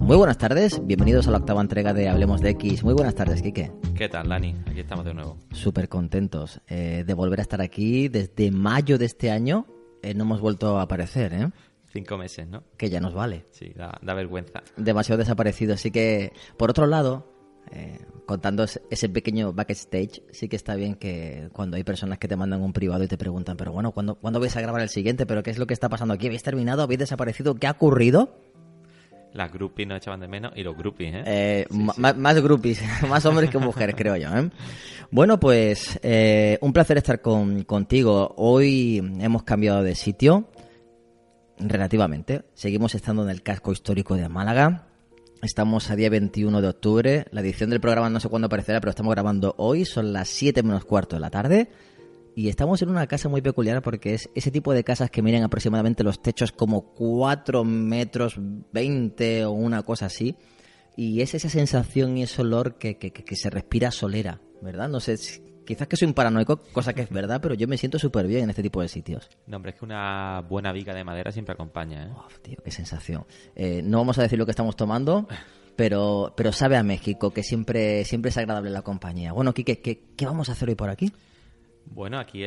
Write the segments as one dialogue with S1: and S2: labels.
S1: Muy buenas tardes, bienvenidos a la octava entrega de Hablemos de X. Muy buenas tardes, Quique.
S2: ¿Qué tal, Dani? Aquí estamos de nuevo.
S1: Súper contentos de volver a estar aquí. Desde mayo de este año no hemos vuelto a aparecer, ¿eh?
S2: 5 meses, ¿no?
S1: Que ya nos vale.
S2: Sí, da vergüenza.
S1: Demasiado desaparecido. Así que, por otro lado, contando ese pequeño backstage, sí que está bien que cuando hay personas que te mandan un privado y te preguntan, pero bueno, ¿cuándo vais a grabar el siguiente? ¿Pero qué es lo que está pasando aquí? ¿Habéis terminado? ¿Habéis desaparecido? ¿Qué ha ocurrido?
S2: Las groupies nos echaban de menos y los groupies, ¿eh?
S1: Sí. Más groupies, más hombres que mujeres, creo yo, ¿eh? Bueno, pues un placer estar contigo. Hoy hemos cambiado de sitio, relativamente. Seguimos estando en el casco histórico de Málaga. Estamos a día 21 de octubre. La edición del programa no sé cuándo aparecerá, pero estamos grabando hoy. Son las 7 menos cuarto de la tarde. Y estamos en una casa muy peculiar porque es ese tipo de casas que miden aproximadamente los techos como 4 metros 20 o una cosa así. Y es esa sensación y ese olor que se respira solera, ¿verdad? No sé, quizás que soy un paranoico, cosa que es verdad, pero yo me siento súper bien en este tipo de sitios.
S2: No, hombre, es que una buena viga de madera siempre acompaña, ¿eh?
S1: Uf, tío, qué sensación. No vamos a decir lo que estamos tomando, pero sabe a México, que siempre es agradable la compañía. Bueno, Quique, ¿qué vamos a hacer hoy por aquí?
S2: Bueno, aquí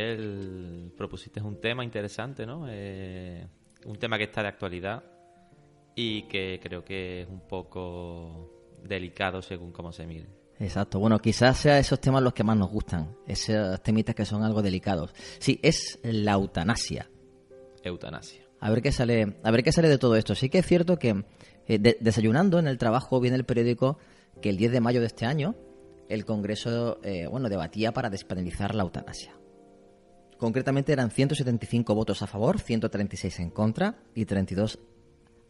S2: propusiste un tema interesante, ¿no? Un tema que está de actualidad y que creo que es un poco delicado según cómo se mire.
S1: Exacto. Bueno, quizás sea esos temas los que más nos gustan, esos temitas que son algo delicados. Sí, es la eutanasia.
S2: Eutanasia.
S1: A ver qué sale de todo esto. Sí que es cierto que desayunando en el trabajo viene el periódico que el 10 de mayo de este año el Congreso debatía para despenalizar la eutanasia. Concretamente eran 175 votos a favor, 136 en contra y 32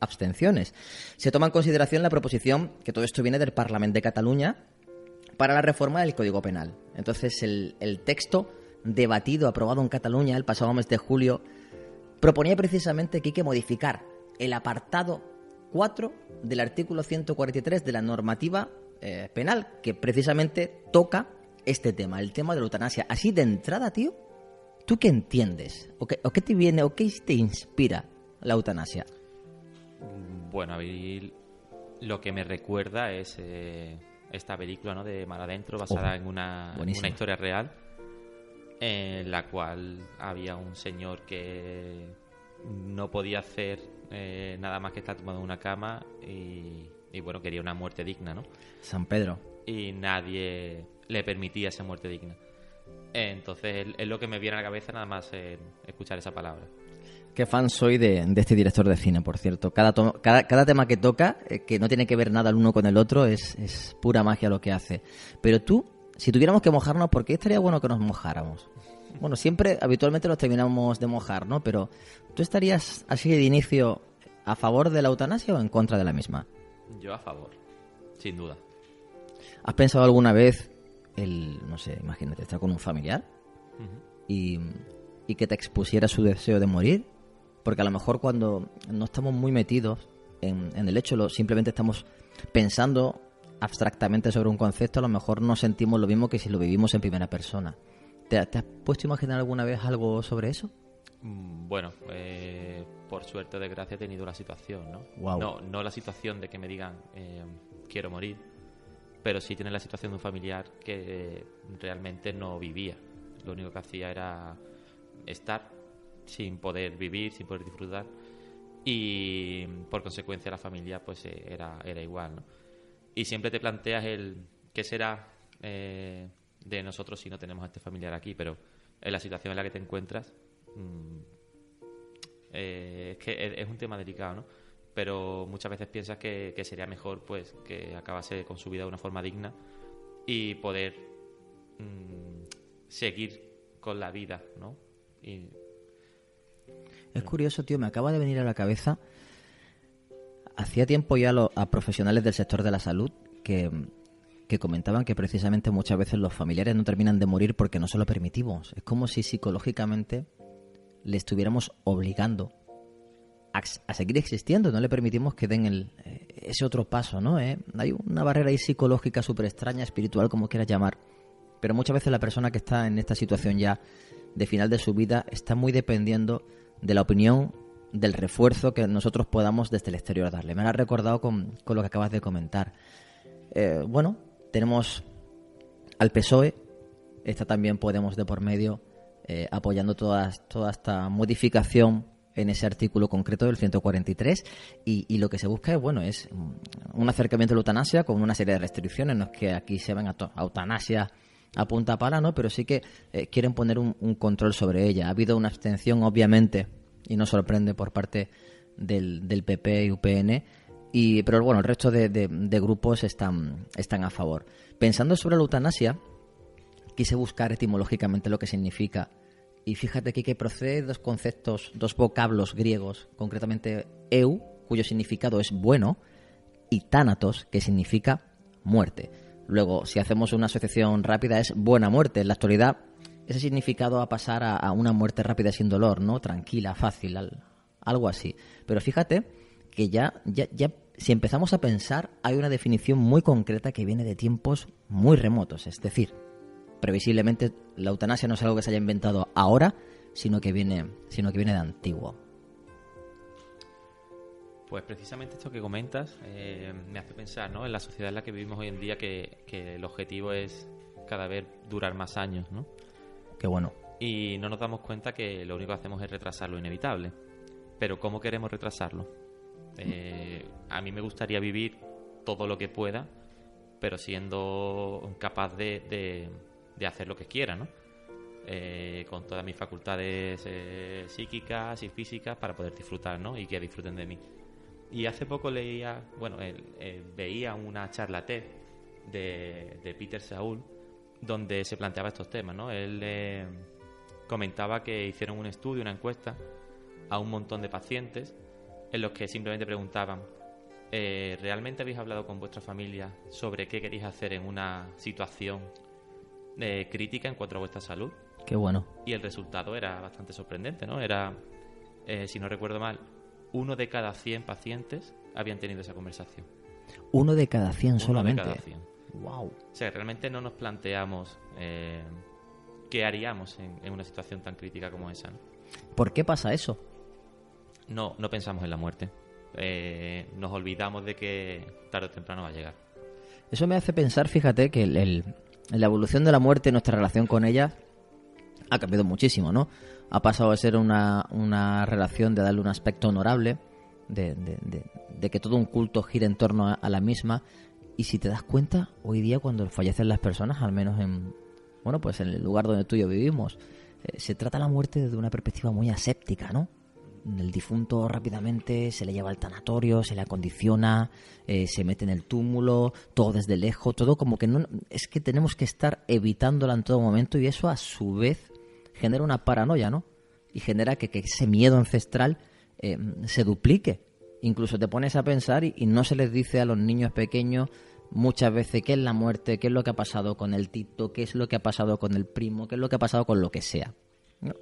S1: abstenciones. Se toma en consideración la proposición, que todo esto viene del Parlament de Cataluña, para la reforma del Código Penal. Entonces el texto debatido, aprobado en Cataluña el pasado mes de julio, proponía precisamente que hay que modificar el apartado 4 del artículo 143 de la normativa penal, que precisamente toca este tema, el tema de la eutanasia. Así de entrada, tío, ¿tú qué entiendes? ¿O qué te viene, o qué te inspira la eutanasia?
S2: Bueno, a mí lo que me recuerda es esta película, ¿no?, de Mar Adentro, basada en una historia real, en la cual había un señor que no podía hacer nada más que estar tumbado en una cama y bueno, quería una muerte digna, ¿no?
S1: San Pedro.
S2: Y nadie le permitía esa muerte digna. Entonces es lo que me viene a la cabeza nada más escuchar esa palabra.
S1: Qué fan soy de este director de cine, por cierto. Cada tema que toca, que no tiene que ver nada el uno con el otro, es pura magia lo que hace. Pero tú, si tuviéramos que mojarnos, ¿por qué estaría bueno que nos mojáramos? Bueno, habitualmente nos terminamos de mojar, ¿no? Pero ¿tú estarías así de inicio a favor de la eutanasia o en contra de la misma?
S2: Yo a favor, sin duda.
S1: ¿Has pensado alguna vez no sé, imagínate, estar con un familiar y que te expusiera su deseo de morir? Porque a lo mejor cuando no estamos muy metidos en el hecho, simplemente estamos pensando abstractamente sobre un concepto, a lo mejor no sentimos lo mismo que si lo vivimos en primera persona. ¿Te has puesto a imaginar alguna vez algo sobre eso?
S2: Bueno, por suerte o desgracia he tenido la situación, ¿no?
S1: Wow.
S2: No la situación de que me digan quiero morir, pero sí tener la situación de un familiar que realmente no vivía. Lo único que hacía era estar sin poder vivir, sin poder disfrutar, y por consecuencia la familia pues era igual, ¿no? Y siempre te planteas qué será de nosotros si no tenemos a este familiar aquí, pero en la situación en la que te encuentras es que es un tema delicado, ¿no? Pero muchas veces piensas que sería mejor pues que acabase con su vida de una forma digna y poder seguir con la vida, ¿no?
S1: Es curioso, tío, me acaba de venir a la cabeza. Hacía tiempo ya a profesionales del sector de la salud que comentaban que precisamente muchas veces los familiares no terminan de morir porque no se lo permitimos. Es como si psicológicamente le estuviéramos obligando a seguir existiendo, no le permitimos que den ese otro paso, ¿no? Hay una barrera ahí psicológica súper extraña, espiritual, como quieras llamar, pero muchas veces la persona que está en esta situación ya de final de su vida está muy dependiendo de la opinión del refuerzo que nosotros podamos desde el exterior darle. Me lo has recordado con lo que acabas de comentar. Bueno, tenemos al PSOE, está también Podemos de por medio, apoyando toda esta modificación en ese artículo concreto del 143, y lo que se busca es un acercamiento a la eutanasia con una serie de restricciones. No es que aquí se ven a eutanasia a punta pala, ¿no? Pero sí que quieren poner un control sobre ella. Ha habido una abstención, obviamente, y no sorprende, por parte del PP y UPN, pero bueno, el resto de grupos están a favor. Pensando sobre la eutanasia, quise buscar etimológicamente lo que significa. Y fíjate aquí que procede de dos conceptos, dos vocablos griegos, concretamente eu, cuyo significado es bueno, y tánatos, que significa muerte. Luego, si hacemos una asociación rápida, es buena muerte. En la actualidad, ese significado va a pasar a una muerte rápida sin dolor, ¿no? Tranquila, fácil, algo así. Pero fíjate que ya si empezamos a pensar, hay una definición muy concreta que viene de tiempos muy remotos. Es decir, previsiblemente la eutanasia no es algo que se haya inventado ahora, sino que viene de antiguo.
S2: Pues precisamente esto que comentas me hace pensar, ¿no?, en la sociedad en la que vivimos hoy en día, que el objetivo es cada vez durar más años, ¿no?
S1: Qué bueno.
S2: Y no nos damos cuenta que lo único que hacemos es retrasar lo inevitable. Pero ¿cómo queremos retrasarlo? A mí me gustaría vivir todo lo que pueda, pero siendo capaz de hacer lo que quiera, ¿no? Con todas mis facultades psíquicas y físicas para poder disfrutar, ¿no? Y que disfruten de mí. Y hace poco veía una charla TED de Peter Saul, donde se planteaba estos temas, ¿no? Él comentaba que hicieron un estudio, una encuesta a un montón de pacientes, en los que simplemente preguntaban: ¿realmente habéis hablado con vuestra familia sobre qué queréis hacer en una situación crítica en cuanto a vuestra salud?
S1: Qué bueno. Y
S2: el resultado era bastante sorprendente, ¿no? Era, si no recuerdo mal, 1 de cada 100 pacientes habían tenido esa conversación.
S1: 1 de cada 100 solamente.
S2: 1 de cada 100.
S1: Wow.
S2: O sea, realmente no nos planteamos qué haríamos en una situación tan crítica como esa, ¿no?
S1: ¿Por qué pasa eso?
S2: No pensamos en la muerte. Nos olvidamos de que tarde o temprano va a llegar.
S1: Eso me hace pensar, fíjate, que la evolución de la muerte y nuestra relación con ella ha cambiado muchísimo, ¿no? Ha pasado de ser una relación de darle un aspecto honorable, de que todo un culto gire en torno a la misma. Y si te das cuenta, hoy día cuando fallecen las personas, al menos en el lugar donde tú y yo vivimos, se trata la muerte desde una perspectiva muy aséptica, ¿no? El difunto rápidamente se le lleva al tanatorio, se le acondiciona, se mete en el túmulo, todo desde lejos, todo como que no, es que tenemos que estar evitándola en todo momento, y eso a su vez genera una paranoia, ¿no? Y genera que ese miedo ancestral se duplique. Incluso te pones a pensar y no se les dice a los niños pequeños muchas veces qué es la muerte, qué es lo que ha pasado con el tito, qué es lo que ha pasado con el primo, qué es lo que ha pasado con lo que sea, ¿no?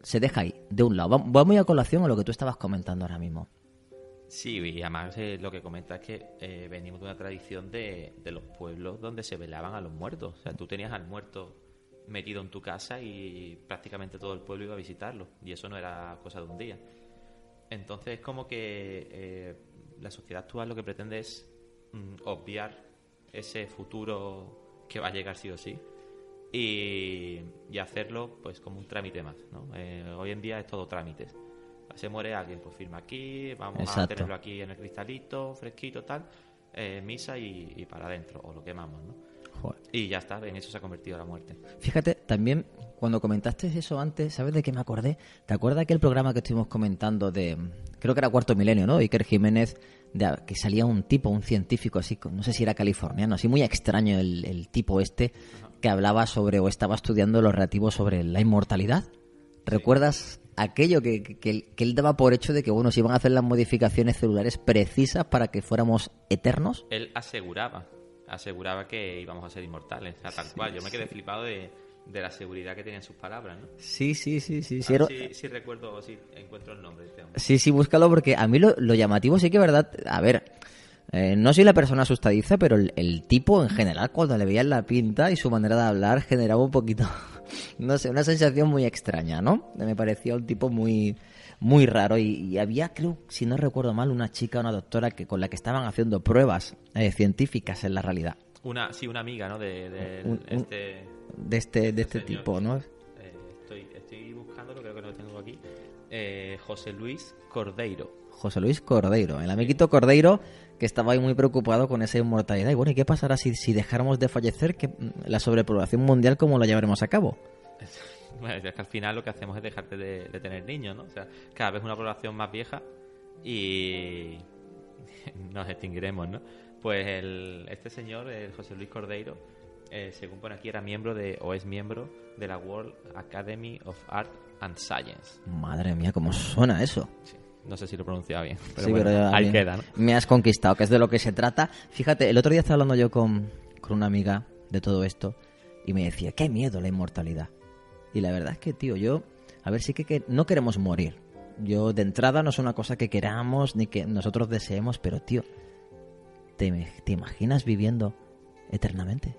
S1: Se deja ahí, de un lado. Vamos muy a colación a lo que tú estabas comentando ahora mismo.
S2: Sí, y además lo que comentas es que venimos de una tradición de los pueblos donde se velaban a los muertos. O sea, tú tenías al muerto metido en tu casa y prácticamente todo el pueblo iba a visitarlo. Y eso no era cosa de un día. Entonces es como que la sociedad actual lo que pretende es obviar ese futuro que va a llegar sí o sí. Y hacerlo pues como un trámite más, ¿no? Hoy en día es todo trámites. Se muere alguien, pues firma aquí, vamos
S1: Exacto.
S2: a tenerlo aquí en el cristalito, fresquito, tal, misa y para adentro, o lo quemamos, ¿no?
S1: Joder.
S2: Y ya está, en eso se ha convertido la muerte.
S1: Fíjate, también cuando comentaste eso antes, ¿sabes de qué me acordé? ¿Te acuerdas aquel programa que estuvimos comentando creo que era Cuarto Milenio, ¿no? Iker Jiménez, que salía un científico así, no sé si era californiano, así muy extraño el tipo este, que hablaba sobre o estaba estudiando lo relativo sobre la inmortalidad. ¿Recuerdas aquello que él daba por hecho de que, bueno, se iban a hacer las modificaciones celulares precisas para que fuéramos eternos?
S2: Él aseguraba que íbamos a ser inmortales, o sea, tal cual. Yo me quedé flipado de la seguridad que tenían sus palabras, ¿no?
S1: Sí.
S2: Sí recuerdo, sí encuentro el nombre de este hombre.
S1: Sí, búscalo, porque a mí lo llamativo sí que es verdad. A ver, no soy la persona asustadiza, pero el tipo en general, cuando le veías la pinta y su manera de hablar, generaba un poquito, no sé, una sensación muy extraña, ¿no? Me parecía un tipo muy, muy raro. Y había, creo, si no recuerdo mal, una chica, una doctora con la que estaban haciendo pruebas científicas en la realidad.
S2: Una amiga, ¿no? De
S1: este tipo, ¿no?
S2: Estoy buscándolo, creo que lo tengo aquí. José Luis Cordeiro.
S1: José Luis Cordeiro, el amiguito Cordeiro, que estaba ahí muy preocupado con esa inmortalidad. Y bueno, ¿y qué pasará si dejáramos de fallecer? La sobrepoblación mundial, ¿cómo la llevaremos a cabo?
S2: Bueno, es que al final lo que hacemos es dejarte de tener niños, ¿no? O sea, cada vez una población más vieja y nos extinguiremos, ¿no? Pues este señor, el José Luis Cordeiro, según pone aquí, es miembro de la World Academy of Art and Science.
S1: Madre mía, ¿cómo suena eso?
S2: Sí. No sé si lo pronunciaba bien, pero,
S1: sí,
S2: bueno,
S1: pero
S2: ahí queda, ¿no?
S1: Me has conquistado, que es de lo que se trata. Fíjate, el otro día estaba hablando yo con una amiga de todo esto y me decía, qué miedo la inmortalidad. Y la verdad es que, tío, a ver, sí que no queremos morir. Yo, de entrada, no es una cosa que queramos ni que nosotros deseemos, pero, tío, ¿te imaginas viviendo eternamente?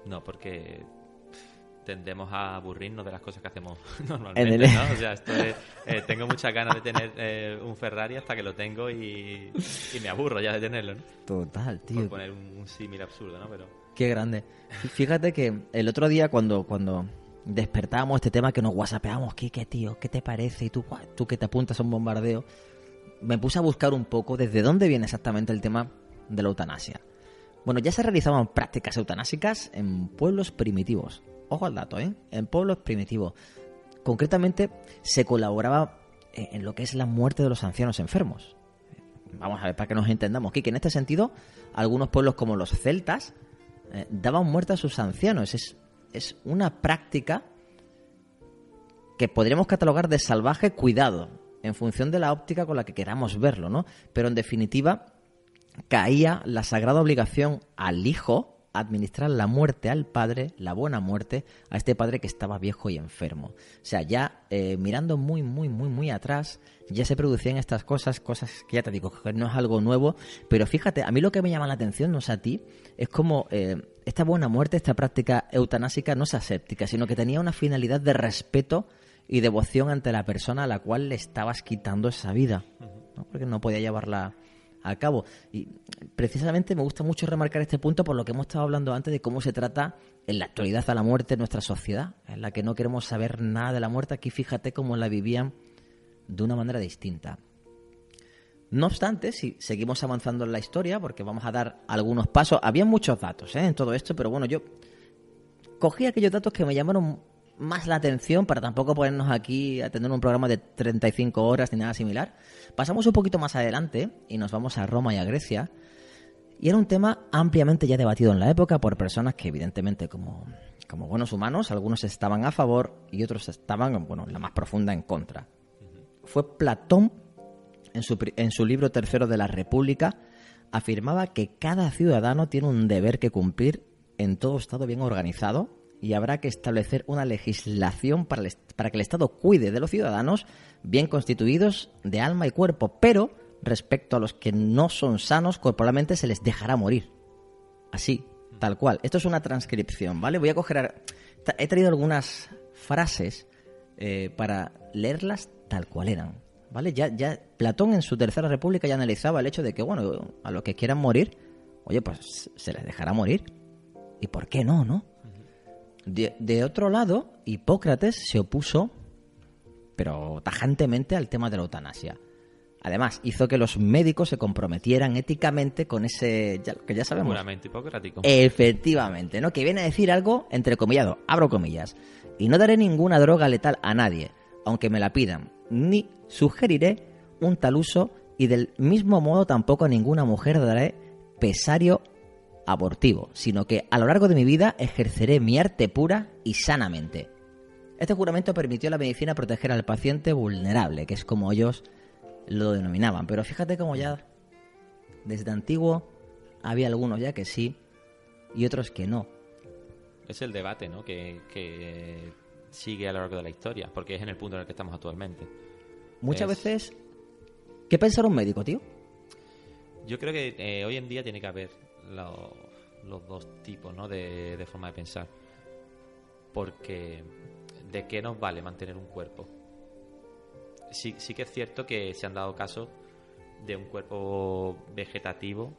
S2: No, porque tendemos a aburrirnos de las cosas que hacemos normalmente, ¿no? O sea, tengo muchas ganas de tener un Ferrari hasta que lo tengo y me aburro ya de tenerlo, ¿no?
S1: Total, tío.
S2: Por poner un símil absurdo, ¿no? Pero
S1: qué grande. Fíjate que el otro día cuando despertábamos este tema que nos whatsappeábamos, ¿qué tío? ¿Qué te parece? Y tú que te apuntas a un bombardeo, me puse a buscar un poco desde dónde viene exactamente el tema de la eutanasia. Bueno, ya se realizaban prácticas eutanásicas en pueblos primitivos. Ojo al dato, ¿eh? En pueblos primitivos. Concretamente, se colaboraba en lo que es la muerte de los ancianos enfermos. Vamos a ver, para que nos entendamos, que en este sentido, algunos pueblos como los celtas daban muerte a sus ancianos. Es una práctica que podríamos catalogar de salvaje cuidado, en función de la óptica con la que queramos verlo, ¿no? Pero en definitiva, caía la sagrada obligación al hijo administrar la muerte al padre, la buena muerte, a este padre que estaba viejo y enfermo. O sea, ya mirando muy, muy, muy, muy atrás, ya se producían estas cosas que ya te digo, que no es algo nuevo, pero fíjate, a mí lo que me llama la atención, no sé a ti, es como esta buena muerte, esta práctica eutanásica no es aséptica, sino que tenía una finalidad de respeto y devoción ante la persona a la cual le estabas quitando esa vida, ¿no? Porque no podía llevarla a cabo. Y precisamente me gusta mucho remarcar este punto por lo que hemos estado hablando antes de cómo se trata en la actualidad a la muerte en nuestra sociedad, en la que no queremos saber nada de la muerte. Aquí fíjate cómo la vivían de una manera distinta. No obstante, si seguimos avanzando en la historia, porque vamos a dar algunos pasos, había muchos datos en todo esto, pero bueno, yo cogí aquellos datos que me llamaron más la atención para tampoco ponernos aquí a tener un programa de 35 horas ni nada similar. Pasamos un poquito más adelante y nos vamos a Roma y a Grecia. Y era un tema ampliamente ya debatido en la época por personas que evidentemente como buenos humanos, algunos estaban a favor y otros estaban, bueno, la más profunda en contra. Fue Platón, en su libro tercero de la República, afirmaba que cada ciudadano tiene un deber que cumplir en todo Estado bien organizado y habrá que establecer una legislación para que el Estado cuide de los ciudadanos bien constituidos de alma y cuerpo, pero respecto a los que no son sanos corporalmente se les dejará morir. Así, tal cual. Esto es una transcripción, ¿vale? Voy a coger... He traído algunas frases para leerlas tal cual eran, ¿vale? Ya Platón en su Tercera República ya analizaba el hecho de que, bueno, a los que quieran morir, oye, pues se les dejará morir. ¿Y por qué no, no? De otro lado, Hipócrates se opuso, pero tajantemente, al tema de la eutanasia. Además, hizo que los médicos se comprometieran éticamente con ese, que ya sabemos.
S2: Juramento hipocrático.
S1: Efectivamente, ¿no? Que viene a decir algo entrecomillado, abro comillas. Y no daré ninguna droga letal a nadie, aunque me la pidan, ni sugeriré un tal uso, y del mismo modo tampoco a ninguna mujer daré pesario abortivo, sino que a lo largo de mi vida ejerceré mi arte pura y sanamente. Este juramento permitió a la medicina proteger al paciente vulnerable, que es como ellos lo denominaban. Pero fíjate cómo ya desde antiguo había algunos ya que sí y otros que no.
S2: Es el debate, ¿no? que sigue a lo largo de la historia, porque es en el punto en el que estamos actualmente.
S1: Muchas veces, ¿qué pensar un médico, tío?
S2: Yo creo que hoy en día tiene que haber los dos tipos, ¿no? de forma de pensar, porque ¿de qué nos vale mantener un cuerpo? Sí que es cierto que se han dado casos de un cuerpo vegetativo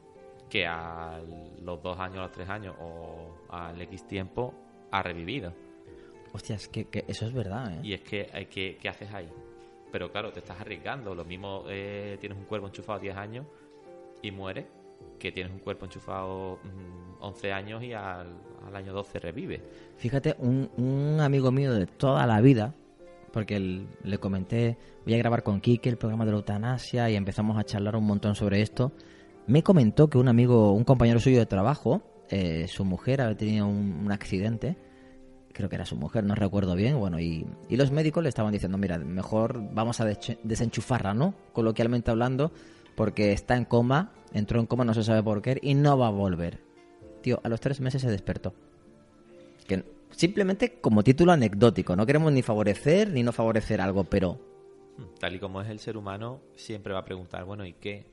S2: que a los 2 años, a los 3 años o al X tiempo ha revivido.
S1: Hostias, que eso es verdad, ¿eh?
S2: Y es que, ¿qué haces ahí? Pero claro, te estás arriesgando. Lo mismo tienes un cuerpo enchufado a 10 años y mueres, que tienes un cuerpo enchufado 11 años y al año 12 revive.
S1: Fíjate, un amigo mío de toda la vida, porque le comenté, voy a grabar con Quique el programa de la eutanasia y empezamos a charlar un montón sobre esto, me comentó que un compañero suyo de trabajo, su mujer había tenido un accidente, creo que era su mujer, no recuerdo bien, bueno, y los médicos le estaban diciendo, mira, mejor vamos a desenchufarla, ¿no? Coloquialmente hablando, porque está en coma, entró en coma, no se sabe por qué, y no va a volver. Tío, a los 3 meses se despertó. Que simplemente como título anecdótico, no queremos ni favorecer ni no favorecer algo, pero...
S2: Tal y como es el ser humano, siempre va a preguntar, bueno, ¿y qué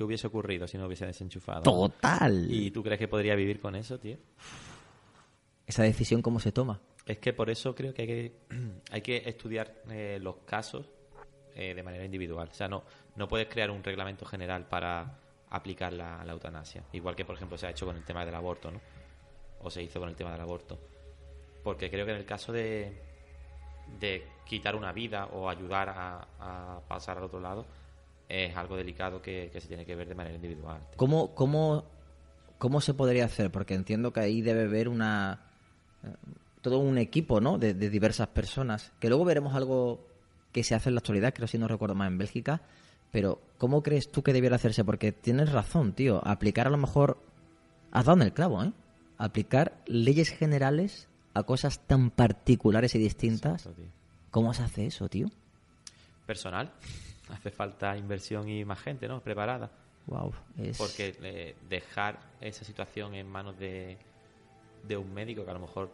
S2: hubiese ocurrido si no hubiese desenchufado?
S1: ¡Total!
S2: ¿Y tú crees que podría vivir con eso, tío?
S1: ¿Esa decisión cómo se toma?
S2: Es que por eso creo que hay que estudiar los casos de manera individual. O sea, no puedes crear un reglamento general para aplicar la eutanasia. Igual que, por ejemplo, se ha hecho con el tema del aborto, ¿no? O se hizo con el tema del aborto. Porque creo que en el caso de quitar una vida o ayudar a pasar al otro lado, es algo delicado que se tiene que ver de manera individual.
S1: ¿Cómo se podría hacer? Porque entiendo que ahí debe haber todo un equipo, ¿no? De diversas personas. Que luego veremos algo que se hace en la actualidad, creo si no recuerdo más, en Bélgica. Pero, ¿cómo crees tú que debiera hacerse? Porque tienes razón, tío. Aplicar a lo mejor... Has dado en el clavo, ¿eh? Aplicar leyes generales a cosas tan particulares y distintas.
S2: Exacto, tío.
S1: ¿Cómo se hace eso, tío?
S2: Personal. Hace falta inversión y más gente, ¿no? Preparada.
S1: Wow.
S2: Porque dejar esa situación en manos de un médico que a lo mejor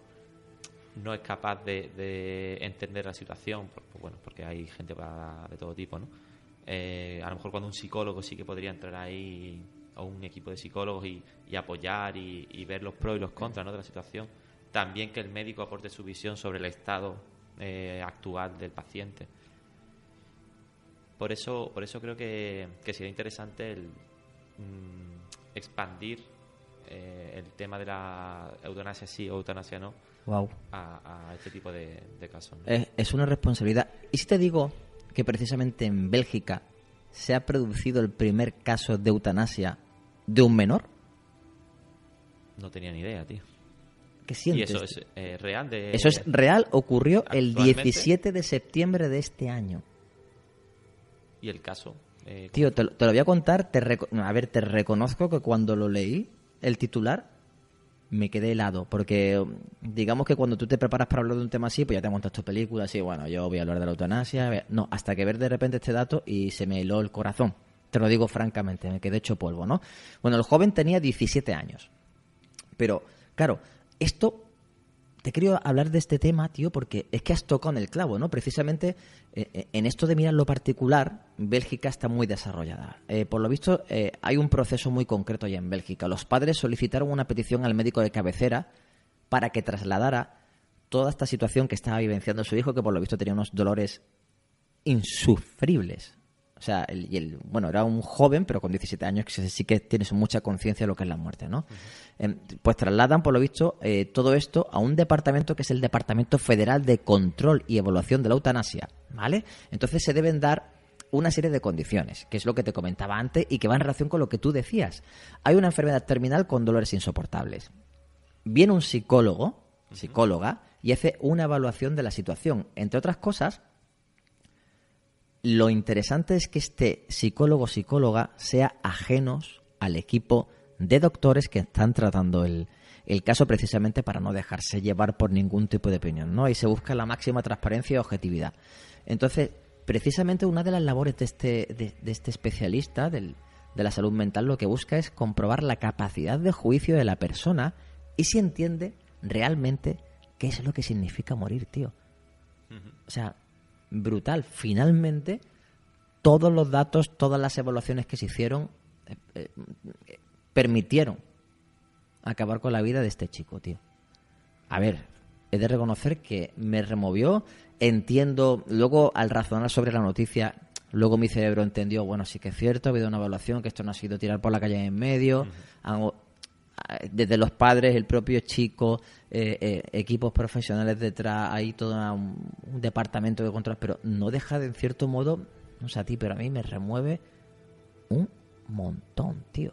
S2: no es capaz de entender la situación, porque hay gente de todo tipo, ¿no? A lo mejor cuando un psicólogo sí que podría entrar ahí, o un equipo de psicólogos y apoyar y ver los pros y los contras, ¿no?, de la situación. También que el médico aporte su visión sobre el estado actual del paciente. Por eso creo que sería interesante el expandir el tema de la eutanasia sí o eutanasia no.
S1: Wow.
S2: A este tipo de casos, ¿no?
S1: Es una responsabilidad. ¿Y si te digo que precisamente en Bélgica se ha producido el primer caso de eutanasia de un menor?
S2: No tenía ni idea, tío.
S1: ¿Qué sientes?
S2: ¿Y eso es real?
S1: Eso es real, ocurrió el
S2: ¿Actualmente?
S1: 17 de septiembre de este año.
S2: ¿Y el caso?
S1: Tío, te lo voy a contar. Te reconozco que cuando lo leí, el titular, me quedé helado. Porque digamos que cuando tú te preparas para hablar de un tema así, pues ya te montas tu película, así, bueno, yo voy a hablar de la eutanasia. No, hasta que ver de repente este dato y se me heló el corazón. Te lo digo francamente, me quedé hecho polvo, ¿no? Bueno, el joven tenía 17 años. Pero, claro, te quería hablar de este tema, tío, porque es que has tocado en el clavo, ¿no? Precisamente en esto de mirar lo particular, Bélgica está muy desarrollada. Por lo visto, hay un proceso muy concreto ya en Bélgica. Los padres solicitaron una petición al médico de cabecera para que trasladara toda esta situación que estaba vivenciando su hijo, que por lo visto tenía unos dolores insufribles. O sea, bueno, era un joven, pero con 17 años, que sí que tienes mucha conciencia de lo que es la muerte, ¿no? Uh-huh. Pues trasladan, por lo visto, todo esto a un departamento que es el Departamento Federal de Control y Evaluación de la Eutanasia, ¿vale? Entonces se deben dar una serie de condiciones, que es lo que te comentaba antes y que va en relación con lo que tú decías. Hay una enfermedad terminal con dolores insoportables. Viene un psicóloga, y hace una evaluación de la situación. Entre otras cosas, lo interesante es que este psicóloga sea ajenos al equipo de doctores que están tratando el caso, precisamente para no dejarse llevar por ningún tipo de opinión, ¿no? Y se busca la máxima transparencia y objetividad. Entonces, precisamente una de las labores de este especialista de la salud mental lo que busca es comprobar la capacidad de juicio de la persona y si entiende realmente qué es lo que significa morir, tío. O sea, brutal. Finalmente, todos los datos, todas las evaluaciones que se hicieron permitieron acabar con la vida de este chico, tío. A ver, he de reconocer que me removió. Entiendo, luego al razonar sobre la noticia, luego mi cerebro entendió, bueno, sí que es cierto, ha habido una evaluación, que esto no ha sido tirar por la calle en medio. Desde los padres, el propio chico, equipos profesionales detrás, hay todo un departamento de control, pero no deja de, en cierto modo, no sé a ti, pero a mí me remueve un montón, tío.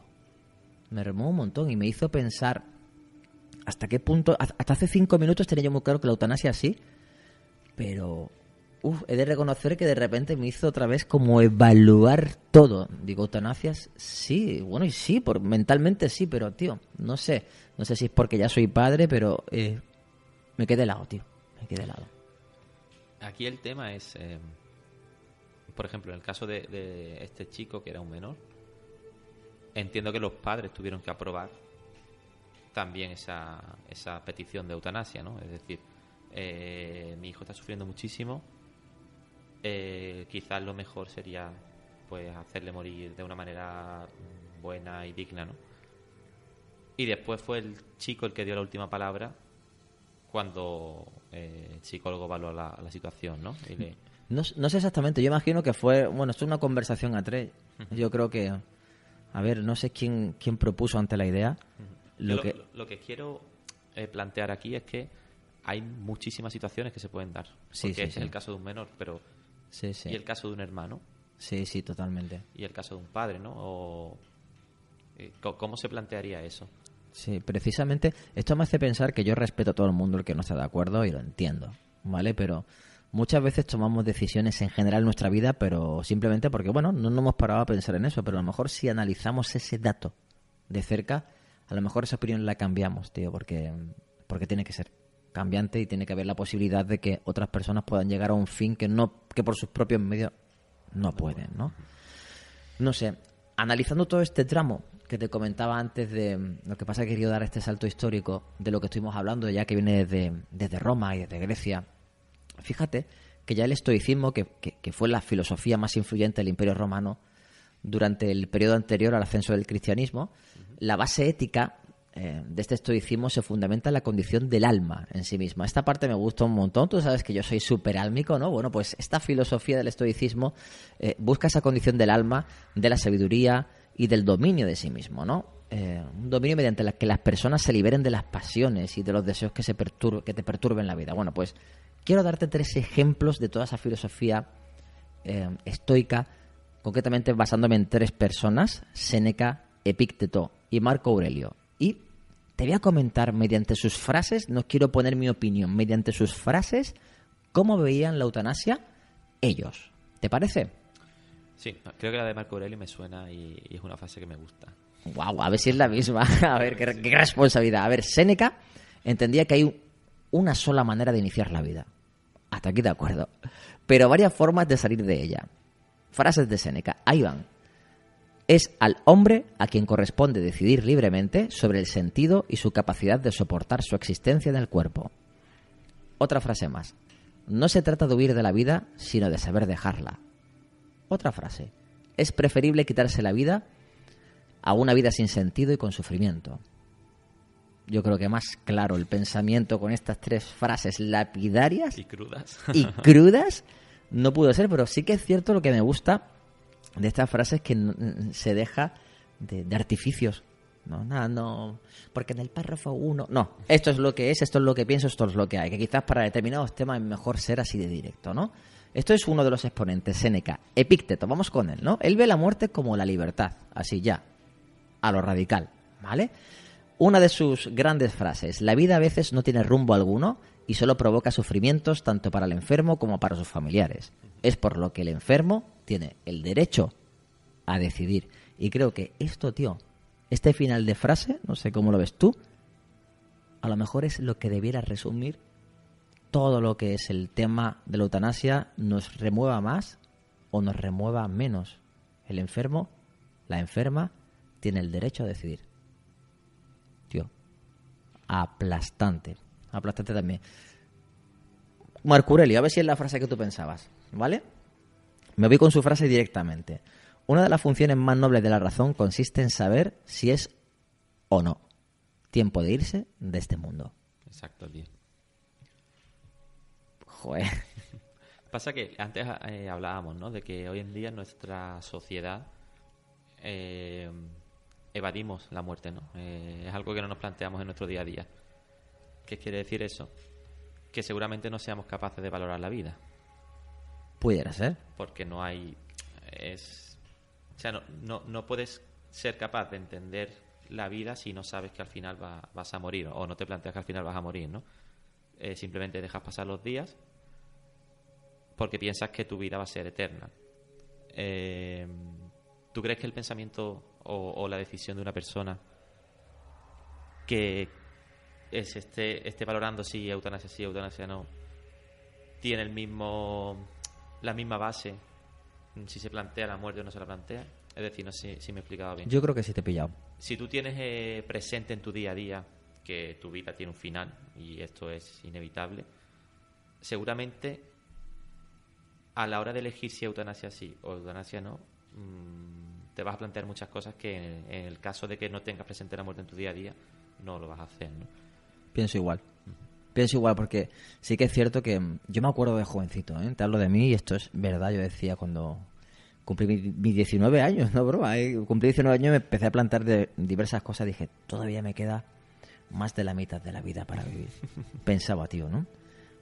S1: Me remueve un montón y me hizo pensar hasta qué punto, hasta hace 5 minutos tenía yo muy claro que la eutanasia sí, pero he de reconocer que de repente me hizo otra vez como evaluar todo. Digo, eutanasias sí, bueno, y sí, mentalmente sí, pero tío, no sé si es porque ya soy padre, pero me quedé helado, tío, me quedé helado.
S2: Aquí el tema es, por ejemplo, en el caso de este chico que era un menor, entiendo que los padres tuvieron que aprobar también esa petición de eutanasia, ¿no? Es decir, mi hijo está sufriendo muchísimo, quizás lo mejor sería pues hacerle morir de una manera buena y digna, ¿no? Y después fue el chico el que dio la última palabra cuando el psicólogo evaluó la situación, ¿no?
S1: No sé exactamente, yo imagino que fue, bueno, esto es una conversación a tres. Yo creo que, a ver, no sé quién propuso ante la idea.
S2: Lo que quiero plantear aquí es que hay muchísimas situaciones que se pueden dar. Porque es el caso de un menor, pero y el caso de un hermano.
S1: Sí, totalmente.
S2: Y el caso de un padre, ¿no? ¿Cómo se plantearía eso?
S1: Sí, precisamente esto me hace pensar que yo respeto a todo el mundo el que no está de acuerdo y lo entiendo, ¿vale? Pero muchas veces tomamos decisiones en general en nuestra vida, pero simplemente porque, bueno, no nos hemos parado a pensar en eso, pero a lo mejor si analizamos ese dato de cerca, a lo mejor esa opinión la cambiamos, tío, porque tiene que ser cambiante y tiene que haber la posibilidad de que otras personas puedan llegar a un fin que por sus propios medios no pueden, ¿no? No sé, analizando todo este tramo que te comentaba antes de lo que pasa, que he querido dar este salto histórico de lo que estuvimos hablando, ya que viene desde Roma y desde Grecia. Fíjate que ya el estoicismo, que fue la filosofía más influyente del Imperio Romano durante el periodo anterior al ascenso del cristianismo, la base ética de este estoicismo se fundamenta en la condición del alma en sí misma. Esta parte me gusta un montón. Tú sabes que yo soy súper álmico, ¿no? Bueno, pues esta filosofía del estoicismo busca esa condición del alma, de la sabiduría y del dominio de sí mismo, ¿no? Un dominio mediante el que las personas se liberen de las pasiones y de los deseos que te perturben la vida. Bueno, pues quiero darte 3 ejemplos de toda esa filosofía estoica, concretamente basándome en 3 personas: Séneca, Epícteto y Marco Aurelio. Y te voy a comentar mediante sus frases, no quiero poner mi opinión, mediante sus frases, cómo veían la eutanasia ellos. ¿Te parece?
S2: Sí, creo que la de Marco Aurelio me suena y es una frase que me gusta.
S1: Guau, a ver si es la misma. A ver, qué responsabilidad. A ver, Séneca entendía que hay una sola manera de iniciar la vida. Hasta aquí de acuerdo. Pero varias formas de salir de ella. Frases de Séneca. Ahí van. Es al hombre a quien corresponde decidir libremente sobre el sentido y su capacidad de soportar su existencia en el cuerpo. Otra frase más. No se trata de huir de la vida, sino de saber dejarla. Otra frase. Es preferible quitarse la vida a una vida sin sentido y con sufrimiento. Yo creo que más claro el pensamiento con estas 3 frases lapidarias
S2: y
S1: crudas no pudo ser, pero sí que es cierto lo que me gusta de estas frases, que se deja de artificios. No, porque en el párrafo 1... No, esto es lo que es, esto es lo que pienso, esto es lo que hay. Que quizás para determinados temas es mejor ser así de directo, ¿no? Esto es uno de los exponentes, Séneca. Epícteto, vamos con él, ¿no? Él ve la muerte como la libertad, así ya, a lo radical, ¿vale? Una de sus grandes frases: la vida a veces no tiene rumbo alguno y solo provoca sufrimientos tanto para el enfermo como para sus familiares. Es por lo que el enfermo tiene el derecho a decidir. Y creo que esto, tío, este final de frase, no sé cómo lo ves tú, a lo mejor es lo que debiera resumir todo lo que es el tema de la eutanasia, nos remueva más o nos remueva menos. El enfermo, la enferma, tiene el derecho a decidir. Tío, aplastante. Aplastante también. Marco Aurelio, a ver si es la frase que tú pensabas, ¿vale? Me voy con su frase directamente. Una de las funciones más nobles de la razón consiste en saber si es o no tiempo de irse de este mundo.
S2: Exacto, tío.
S1: Joder.
S2: Pasa que antes hablábamos, ¿no?, de que hoy en día en nuestra sociedad evadimos la muerte, ¿no? Es algo que no nos planteamos en nuestro día a día. ¿Qué quiere decir eso? Que seguramente no seamos capaces de valorar la vida.
S1: Pudiera ser.
S2: Porque no hay... o sea, no puedes ser capaz de entender la vida si no sabes que al final vas a morir, o no te planteas que al final vas a morir, ¿no? Simplemente dejas pasar los días porque piensas que tu vida va a ser eterna. ¿Tú crees que el pensamiento o la decisión de una persona que esté valorando si eutanasia sí, eutanasia no, tiene la misma base si se plantea la muerte o no se la plantea? Es decir, no sé si me he explicado bien.
S1: Yo creo que sí te he pillado.
S2: Si tú tienes presente en tu día a día que tu vida tiene un final y esto es inevitable, seguramente a la hora de elegir si eutanasia sí o eutanasia no, te vas a plantear muchas cosas que en el caso de que no tengas presente la muerte en tu día a día no lo vas a hacer, ¿no?
S1: Pienso igual. Pienso igual porque sí que es cierto que yo me acuerdo de jovencito, ¿eh? Te hablo de mí y esto es verdad. Yo decía cuando cumplí mis 19 años, no broma, cumplí 19 años y me empecé a plantear de diversas cosas. Dije, todavía me queda más de la mitad de la vida para vivir. Pensaba, tío, ¿no?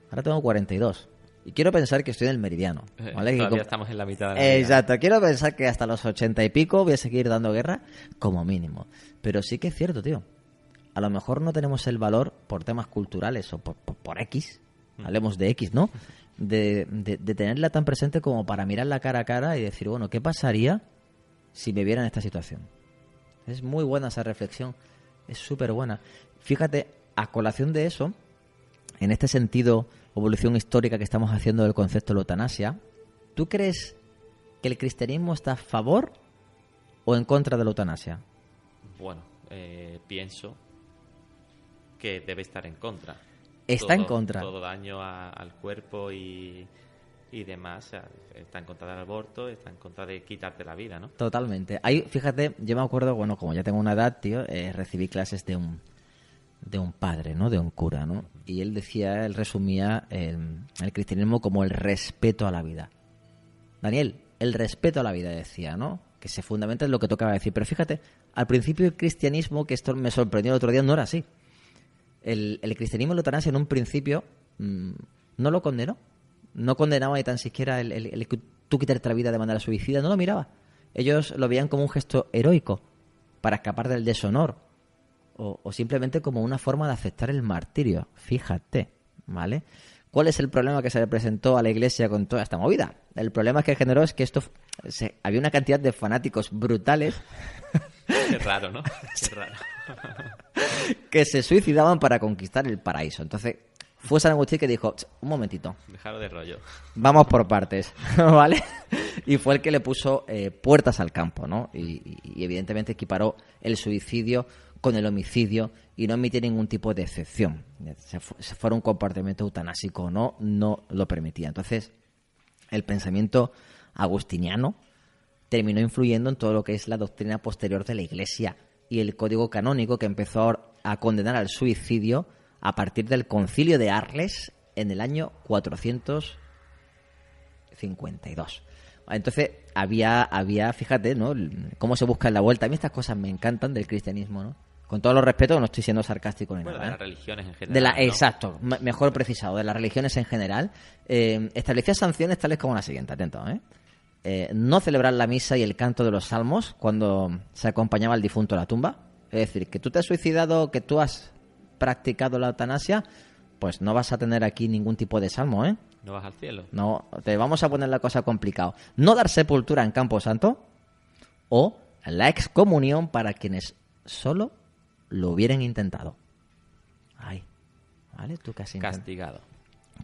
S1: Ahora tengo 42 y quiero pensar que estoy en el meridiano, ¿vale?
S2: Todavía estamos en la mitad de la vida.
S1: Exacto, quiero pensar que hasta los 80 y pico voy a seguir dando guerra como mínimo. Pero sí que es cierto, tío. A lo mejor no tenemos el valor por temas culturales o por X, hablemos de X, ¿no? De tenerla tan presente como para mirarla cara a cara y decir, bueno, ¿qué pasaría si me viera en esta situación? Es muy buena esa reflexión, es súper buena. Fíjate, a colación de eso, en este sentido, evolución histórica que estamos haciendo del concepto de la eutanasia, ¿tú crees que el cristianismo está a favor o en contra de la eutanasia?
S2: Bueno, pienso que debe estar en contra.
S1: Está en contra.
S2: Todo daño al cuerpo y demás, o sea, está en contra del aborto, está en contra de quitarte la vida, ¿no? Totalmente.
S1: Ahí, fíjate, yo me acuerdo, bueno, como ya tengo una edad, tío, recibí clases de un padre, ¿no? De un cura, ¿no? Y él resumía el cristianismo como el respeto a la vida. Daniel, el respeto a la vida, decía, ¿no? Que se fundamenta en lo que tocaba decir. Pero fíjate, al principio el cristianismo, que esto me sorprendió el otro día, no era así. El cristianismo y la eutanasia en un principio no lo condenó. No condenaba ni tan siquiera el que tú quitarte la vida de manera suicida. No lo miraba. Ellos lo veían como un gesto heroico para escapar del deshonor o simplemente como una forma de aceptar el martirio. Fíjate, ¿vale? ¿Cuál es el problema que se le presentó a la Iglesia con toda esta movida? El problema que generó es que había una cantidad de fanáticos brutales.
S2: Es raro, ¿no? Es raro.
S1: Que se suicidaban para conquistar el paraíso. Entonces, fue San Agustín que dijo, un momentito.
S2: Dejaros de rollo.
S1: Vamos por partes, ¿vale? Y fue el que le puso puertas al campo, ¿no? Y evidentemente equiparó el suicidio con el homicidio y no admitía ningún tipo de excepción. Si fuera un comportamiento eutanásico o no lo permitía. Entonces, el pensamiento agustiniano terminó influyendo en todo lo que es la doctrina posterior de la Iglesia y el código canónico que empezó a condenar al suicidio a partir del Concilio de Arles en el año 452. Entonces había fíjate, ¿no? Cómo se busca la vuelta. A mí estas cosas me encantan del cristianismo, ¿no? Con todo lo respeto, no estoy siendo sarcástico ni nada.
S2: De las religiones en general. ¿no?
S1: Exacto, mejor precisado, de las religiones en general. Establecía sanciones tales como la siguiente, atento, no celebrar la misa y el canto de los salmos cuando se acompañaba al difunto a la tumba. Es decir, que tú te has suicidado, que tú has practicado la eutanasia, pues no vas a tener aquí ningún tipo de salmo, ¿eh?
S2: No vas al cielo.
S1: No, te vamos a poner la cosa complicada. No dar sepultura en Campo Santo o la excomunión para quienes solo lo hubieran intentado. Ay, ¿vale? Tú casi
S2: castigado.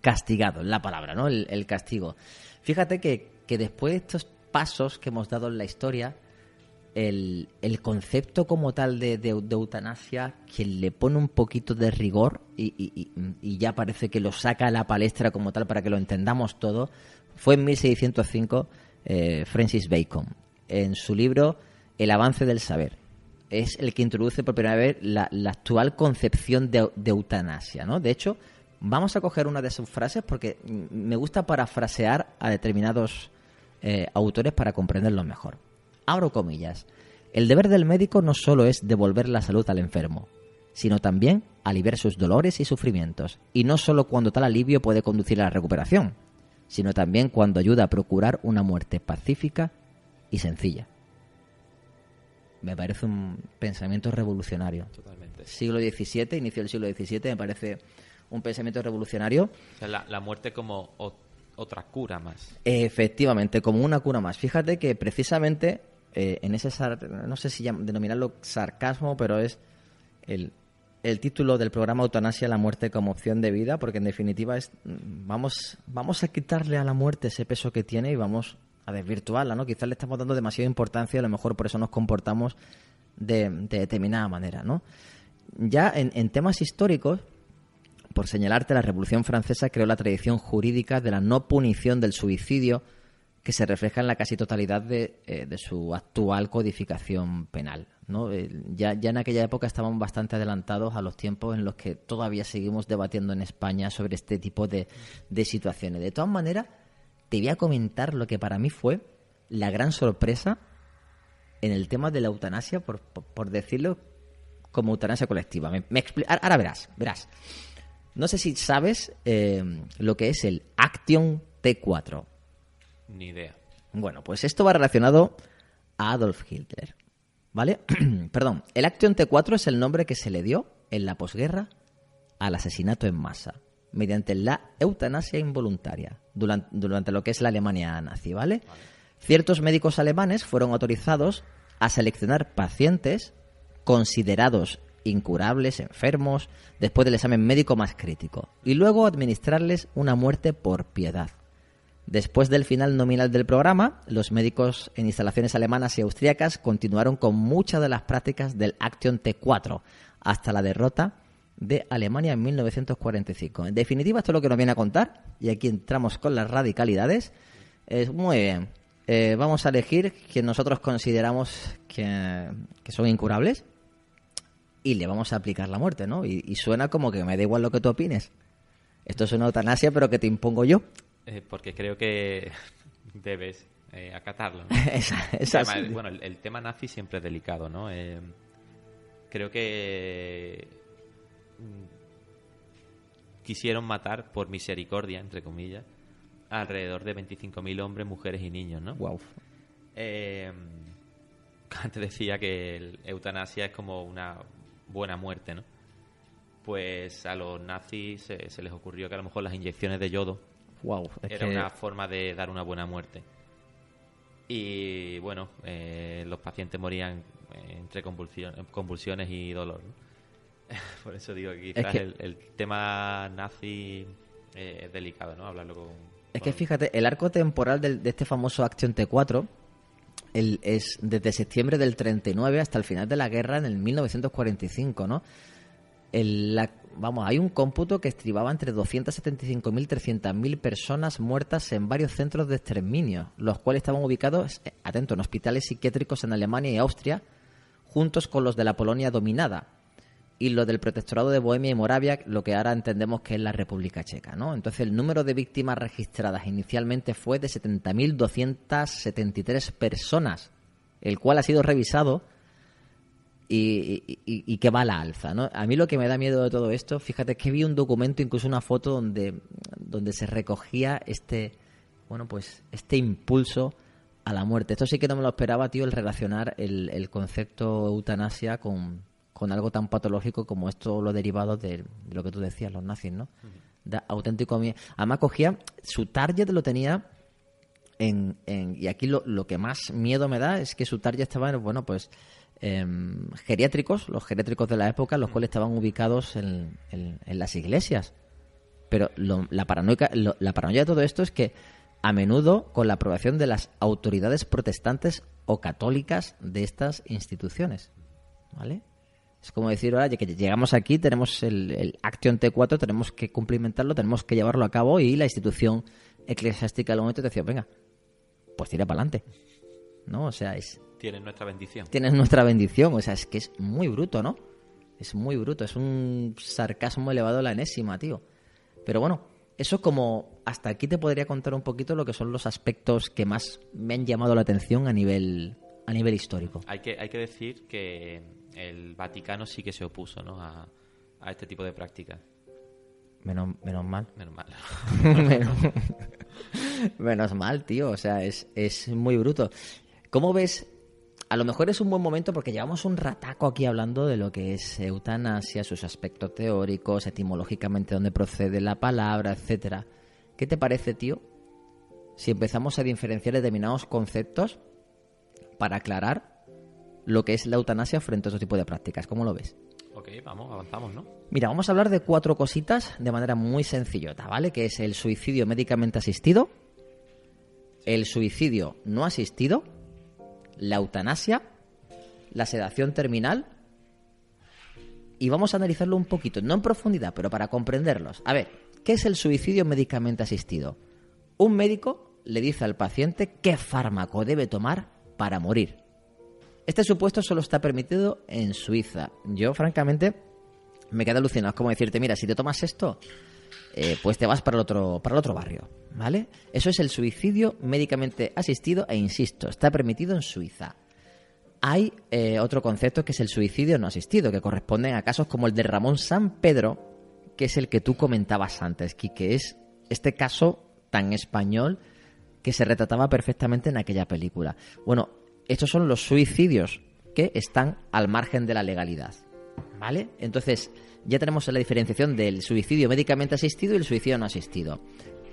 S1: Castigado, la palabra, ¿no? El castigo. Fíjate que después de estos pasos que hemos dado en la historia, el concepto como tal de eutanasia, quien le pone un poquito de rigor y ya parece que lo saca a la palestra como tal para que lo entendamos todo, fue en 1605 Francis Bacon, en su libro El avance del saber. Es el que introduce por primera vez la actual concepción de eutanasia, ¿no? De hecho, Vamos a coger una de sus frases porque me gusta parafrasear a determinados autores para comprenderlo mejor. Abro comillas. El deber del médico no solo es devolver la salud al enfermo, sino también aliviar sus dolores y sufrimientos, y no solo cuando tal alivio puede conducir a la recuperación, sino también cuando ayuda a procurar una muerte pacífica y sencilla. Me parece un pensamiento revolucionario.
S2: Totalmente.
S1: Siglo XVII, inicio del siglo XVII, me parece un pensamiento revolucionario.
S2: O sea, la muerte como otra cura más.
S1: Efectivamente, como una cura más. Fíjate que precisamente en ese, no sé si denominarlo sarcasmo, pero es el título del programa Eutanasia, la muerte como opción de vida, porque en definitiva es vamos a quitarle a la muerte ese peso que tiene y vamos a desvirtuarla, ¿no? Quizás le estamos dando demasiada importancia y a lo mejor por eso nos comportamos de determinada manera, ¿no? Ya en temas históricos, por señalarte, la Revolución Francesa creó la tradición jurídica de la no punición del suicidio, que se refleja en la casi totalidad de su actual codificación penal, ¿no? Ya en aquella época estaban bastante adelantados a los tiempos en los que todavía seguimos debatiendo en España sobre este tipo de situaciones. De todas maneras, te voy a comentar lo que para mí fue la gran sorpresa en el tema de la eutanasia, por decirlo, como eutanasia colectiva. Ahora verás. No sé si sabes lo que es el Action T4.
S2: Ni idea.
S1: Bueno, pues esto va relacionado a Adolf Hitler, ¿vale? Perdón, el Action T4 es el nombre que se le dio en la posguerra al asesinato en masa, mediante la eutanasia involuntaria, durante lo que es la Alemania nazi, ¿vale? Ciertos médicos alemanes fueron autorizados a seleccionar pacientes considerados incurables, enfermos, después del examen médico más crítico, y luego administrarles una muerte por piedad. Después del final nominal del programa, los médicos en instalaciones alemanas y austríacas continuaron con muchas de las prácticas del Action T4 hasta la derrota de Alemania en 1945. En definitiva, esto es lo que nos viene a contar, y aquí entramos con las radicalidades. Muy bien, vamos a elegir quien nosotros consideramos que son incurables y le vamos a aplicar la muerte, ¿no? Y suena como que me da igual lo que tú opines. Esto es una eutanasia, pero que te impongo yo.
S2: Porque creo que debes acatarlo, ¿no?
S1: Además,
S2: bueno, el tema nazi siempre es delicado, ¿no? Creo que quisieron matar por misericordia, entre comillas, alrededor de 25.000 hombres, mujeres y niños, ¿no?
S1: Wow.
S2: Antes decía que el eutanasia es como una buena muerte, ¿no? Pues a los nazis se les ocurrió que a lo mejor las inyecciones de yodo era una forma de dar una buena muerte. Y bueno, los pacientes morían entre convulsiones y dolor, ¿no? Por eso digo que quizás el tema nazi es delicado, ¿no? Hablarlo con...
S1: Es que fíjate, el arco temporal de este famoso Action T4 es desde septiembre del 39 hasta el final de la guerra en el 1945, ¿no? Hay un cómputo que estribaba entre 275.000 y 300.000 personas muertas en varios centros de exterminio, los cuales estaban ubicados, atento, en hospitales psiquiátricos en Alemania y Austria, juntos con los de la Polonia dominada y los del protectorado de Bohemia y Moravia, lo que ahora entendemos que es la República Checa, ¿no? Entonces el número de víctimas registradas inicialmente fue de 70.273 personas, el cual ha sido revisado y que va a la alza, ¿no? A mí lo que me da miedo de todo esto, fíjate que vi un documento, incluso una foto donde se recogía este impulso a la muerte. Esto sí que no me lo esperaba, tío, el relacionar el concepto eutanasia con algo tan patológico como esto, lo derivado de lo que tú decías, los nazis, ¿no? Da auténtico miedo. Además cogía, su target lo tenía y aquí lo que más miedo me da es que su target estaba geriátricos, los geriátricos de la época, los cuales estaban ubicados en las iglesias. Pero la paranoia de todo esto es que a menudo con la aprobación de las autoridades protestantes o católicas de estas instituciones, ¿vale? Es como decir, ahora que llegamos aquí, tenemos el Action T4, tenemos que cumplimentarlo, tenemos que llevarlo a cabo, y la institución eclesiástica del momento te decía, venga, pues tira para adelante, ¿no? O sea,
S2: Tienes nuestra bendición.
S1: Tienes nuestra bendición, o sea, es que es muy bruto, ¿no? Es muy bruto, es un sarcasmo elevado a la enésima, tío. Pero bueno, eso como hasta aquí te podría contar un poquito lo que son los aspectos que más me han llamado la atención a nivel histórico.
S2: Hay que decir que el Vaticano sí que se opuso, ¿no?, a este tipo de prácticas.
S1: Menos mal.
S2: Menos mal.
S1: Menos mal, tío. O sea, es muy bruto. ¿Cómo ves? A lo mejor es un buen momento porque llevamos un rataco aquí hablando de lo que es eutanasia, sus aspectos teóricos, etimológicamente dónde procede la palabra, etcétera. ¿Qué te parece, tío, si empezamos a diferenciar determinados conceptos para aclarar lo que es la eutanasia frente a otro tipo de prácticas? ¿Cómo lo ves?
S2: Ok, vamos, avanzamos, ¿no?
S1: Mira, vamos a hablar de 4 cositas de manera muy sencillota, ¿vale? Que es el suicidio médicamente asistido, el suicidio no asistido, la eutanasia, la sedación terminal, y vamos a analizarlo un poquito, no en profundidad, pero para comprenderlos. A ver, ¿qué es el suicidio médicamente asistido? Un médico le dice al paciente qué fármaco debe tomar para morir. Este supuesto solo está permitido en Suiza. Yo, francamente, me quedé alucinado. Es como decirte, mira, si te tomas esto, pues te vas para el otro barrio, ¿vale? Eso es el suicidio médicamente asistido e, insisto, está permitido en Suiza. Hay otro concepto que es el suicidio no asistido, que corresponden a casos como el de Ramón San Pedro, que es el que tú comentabas antes, que es este caso tan español que se retrataba perfectamente en aquella película. Bueno, estos son los suicidios que están al margen de la legalidad, ¿vale? Entonces, ya tenemos la diferenciación del suicidio médicamente asistido y el suicidio no asistido.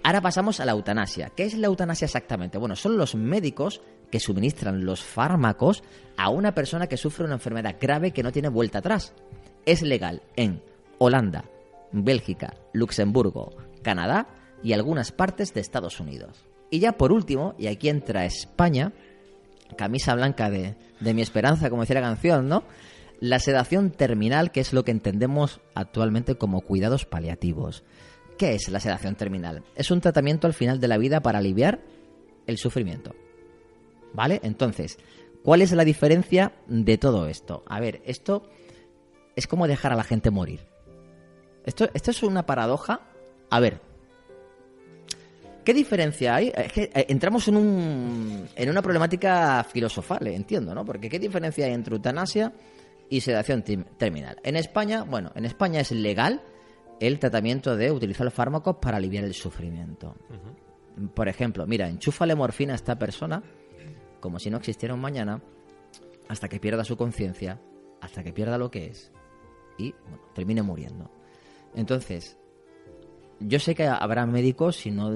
S1: Ahora pasamos a la eutanasia. ¿Qué es la eutanasia exactamente? Bueno, son los médicos que suministran los fármacos a una persona que sufre una enfermedad grave que no tiene vuelta atrás. Es legal en Holanda, Bélgica, Luxemburgo, Canadá y algunas partes de Estados Unidos. Y ya por último, y aquí entra España, camisa blanca de mi esperanza, como decía la canción, ¿no? La sedación terminal, que es lo que entendemos actualmente como cuidados paliativos. ¿Qué es la sedación terminal? Es un tratamiento al final de la vida para aliviar el sufrimiento, ¿vale? Entonces, ¿cuál es la diferencia de todo esto? A ver, esto es como dejar a la gente morir. Esto es una paradoja. A ver, ¿qué diferencia hay? Es que entramos en una problemática filosofal, entiendo, ¿no? Porque ¿qué diferencia hay entre eutanasia y sedación terminal? En España, bueno, en España es legal el tratamiento de utilizar fármacos para aliviar el sufrimiento. Uh-huh. Por ejemplo, mira, enchúfale morfina a esta persona como si no existiera un mañana hasta que pierda su conciencia, hasta que pierda lo que es y, bueno, termine muriendo. Entonces, yo sé que habrá médicos, y no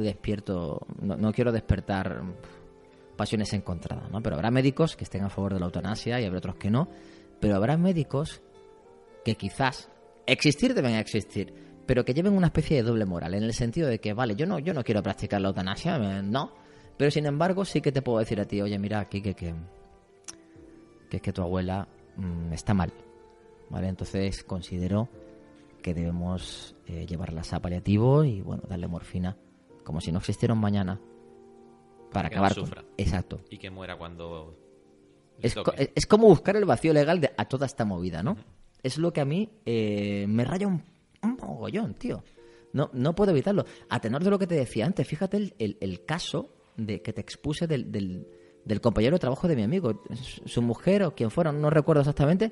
S1: quiero despertar pasiones encontradas, ¿no? Pero habrá médicos que estén a favor de la eutanasia y habrá otros que no. Pero habrá médicos que quizás existir deben existir, pero que lleven una especie de doble moral, en el sentido de que, vale, yo no quiero practicar la eutanasia, no, pero sin embargo sí que te puedo decir a ti, oye, mira, aquí que es que tu abuela está mal, ¿vale? Entonces considero que debemos llevarlas a paliativo y, bueno, darle morfina como si no existiera un mañana para acabar
S2: no sufra.
S1: Exacto.
S2: Y que muera cuando
S1: es como buscar el vacío legal a toda esta movida, ¿no? Uh-huh. Es lo que a mí me raya un mogollón, tío. No puedo evitarlo. A tenor de lo que te decía antes, fíjate el caso de que te expuse del compañero de trabajo de mi amigo. Su mujer o quien fuera, no recuerdo exactamente,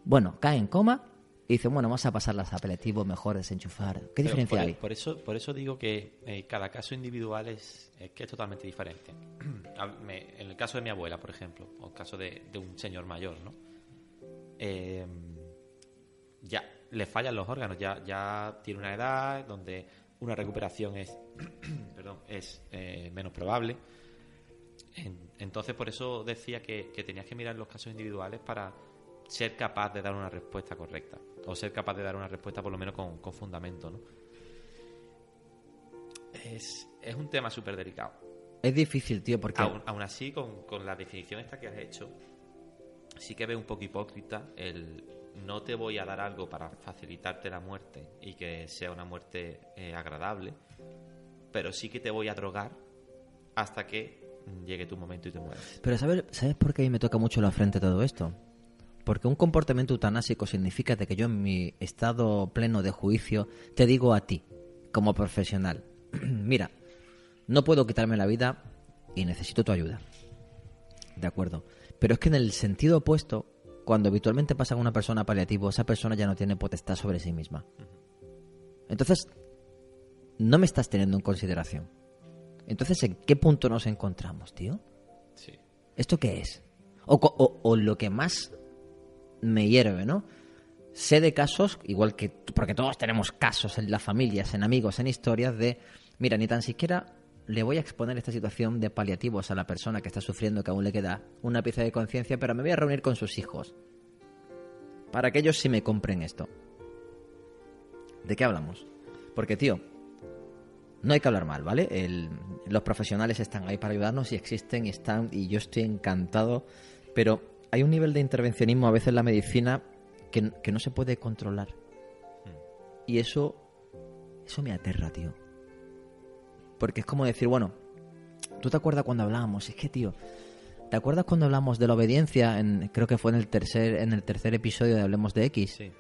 S1: bueno, cae en coma y dice, bueno, vamos a pasarlas a apelativo, mejor desenchufar. ¿Qué diferencia hay?
S2: Por eso digo que cada caso individual es totalmente diferente. En el caso de mi abuela, por ejemplo, o el caso de un señor mayor, ¿no? Ya le fallan los órganos, ya tiene una edad donde una recuperación es menos probable. Entonces, por eso decía que tenías que mirar los casos individuales para ser capaz de dar una respuesta correcta, o ser capaz de dar una respuesta por lo menos con fundamento, ¿no? Es un tema súper delicado.
S1: Es difícil, tío, porque
S2: aún así, con la definición esta que has hecho, sí que veo un poco hipócrita el no te voy a dar algo para facilitarte la muerte y que sea una muerte agradable, pero sí que te voy a drogar hasta que llegue tu momento y te mueras.
S1: Pero ¿sabes por qué a mí me toca mucho la frente todo esto? Porque un comportamiento eutanásico significa de que yo en mi estado pleno de juicio te digo a ti como profesional, mira, no puedo quitarme la vida y necesito tu ayuda. De acuerdo. Pero es que en el sentido opuesto, cuando habitualmente pasa con una persona paliativo, esa persona ya no tiene potestad sobre sí misma. Entonces, no me estás teniendo en consideración. Entonces, ¿en qué punto nos encontramos, tío?
S2: Sí.
S1: ¿Esto qué es? O lo que más me hierve, ¿no? Sé de casos, igual que... Porque todos tenemos casos en las familias, en amigos, en historias de... Mira, ni tan siquiera le voy a exponer esta situación de paliativos a la persona que está sufriendo, que aún le queda una pieza de conciencia, pero me voy a reunir con sus hijos. Para que ellos sí me compren esto. ¿De qué hablamos? Porque, tío, no hay que hablar mal, ¿vale? Los profesionales están ahí para ayudarnos y existen y están, y yo estoy encantado, pero hay un nivel de intervencionismo a veces en la medicina que no se puede controlar. Y eso me aterra, tío. Porque es como decir, bueno, ¿tú te acuerdas cuando hablábamos? Es que, tío, ¿te acuerdas cuando hablamos de la obediencia? Creo que fue en el tercer episodio de Hablemos de X.
S2: Sí.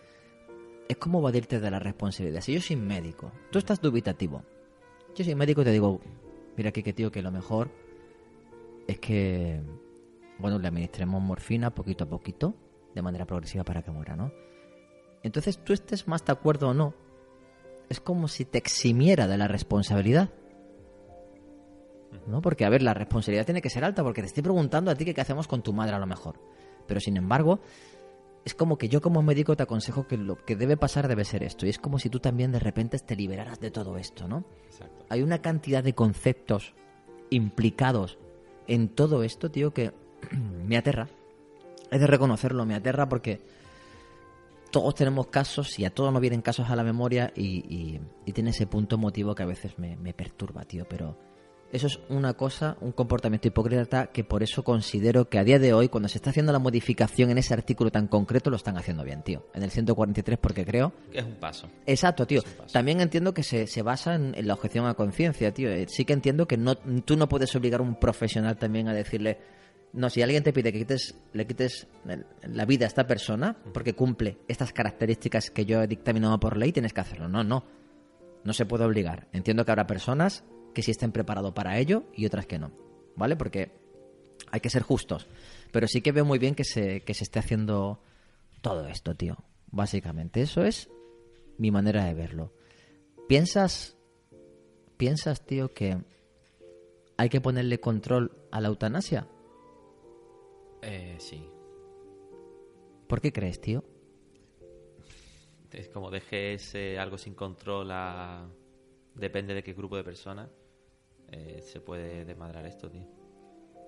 S1: Es como evadirte de la responsabilidad. Si yo soy médico, tú estás dubitativo. Yo soy médico y te digo, mira que tío, que lo mejor es que, bueno, le administremos morfina poquito a poquito, de manera progresiva para que muera, ¿no? Entonces, tú estés más de acuerdo o no, es como si te eximiera de la responsabilidad. ¿No? Porque, a ver, la responsabilidad tiene que ser alta, porque te estoy preguntando a ti qué hacemos con tu madre a lo mejor. Pero, sin embargo, es como que yo como médico te aconsejo que lo que debe pasar debe ser esto. Y es como si tú también de repente te liberaras de todo esto, ¿no?
S2: Exacto.
S1: Hay una cantidad de conceptos implicados en todo esto, tío, que me aterra. Es de reconocerlo, me aterra porque todos tenemos casos y a todos nos vienen casos a la memoria y tiene ese punto emotivo que a veces me perturba, tío, pero eso es una cosa, un comportamiento hipócrita que por eso considero que a día de hoy, cuando se está haciendo la modificación en ese artículo tan concreto, lo están haciendo bien, tío. En el 143, porque creo...
S2: Es un paso.
S1: Exacto, tío.
S2: Es un paso.
S1: También entiendo que se basa en la objeción a conciencia, tío. Sí que entiendo que tú no puedes obligar a un profesional también a decirle... No, si alguien te pide que le quites la vida a esta persona porque cumple estas características que yo he dictaminado por ley, tienes que hacerlo. No se puede obligar. Entiendo que habrá personas que sí estén preparados para ello y otras que no, ¿vale? Porque hay que ser justos. Pero sí que veo muy bien que se esté haciendo todo esto, tío. Básicamente, eso es mi manera de verlo. ¿Piensas, tío, que hay que ponerle control a la eutanasia?
S2: Sí.
S1: ¿Por qué crees, tío?
S2: Es como dejes algo sin control depende de qué grupo de personas se puede desmadrar esto, tío.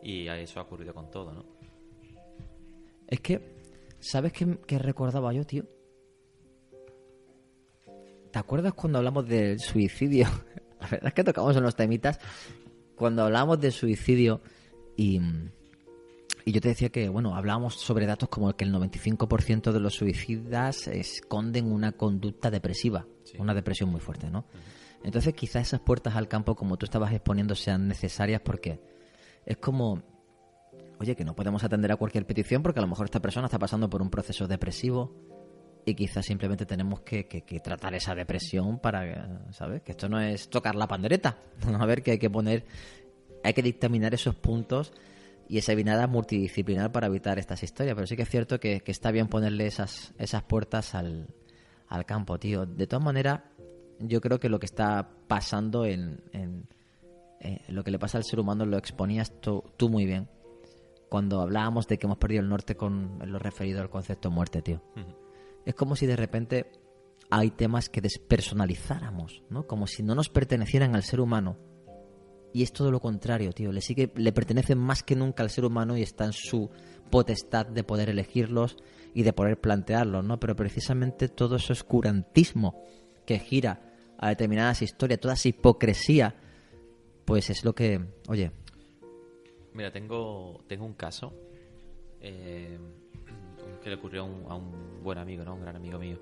S2: Y eso ha ocurrido con todo, ¿no?
S1: Es que, ¿sabes qué recordaba yo, tío? ¿Te acuerdas cuando hablamos del suicidio? La verdad es que tocamos en los temitas. Cuando hablábamos de suicidio y yo te decía que, bueno, hablábamos sobre datos como que el 95% de los suicidas esconden una conducta depresiva, sí. Una depresión muy fuerte, ¿no? Entonces quizás esas puertas al campo, como tú estabas exponiendo, sean necesarias porque es como, oye, que no podemos atender a cualquier petición porque a lo mejor esta persona está pasando por un proceso depresivo y quizás simplemente tenemos que tratar esa depresión para, ¿sabes? Que esto no es tocar la pandereta. A ver, que hay que dictaminar esos puntos y esa mirada multidisciplinar para evitar estas historias. Pero sí que es cierto que está bien ponerle esas puertas al campo, tío. De todas maneras, yo creo que lo que está pasando en lo que le pasa al ser humano lo exponías tú muy bien cuando hablábamos de que hemos perdido el norte con lo referido al concepto muerte, tío. Es como si de repente hay temas que despersonalizáramos, ¿no? Como si no nos pertenecieran al ser humano. Y es todo lo contrario, tío. Le pertenecen más que nunca al ser humano y está en su potestad de poder elegirlos y de poder plantearlos, ¿no? Pero precisamente todo ese oscurantismo que gira a determinadas historias, toda esa hipocresía, pues es lo que... Oye...
S2: Mira, tengo un caso que le ocurrió a un buen amigo, ¿no? Un gran amigo mío.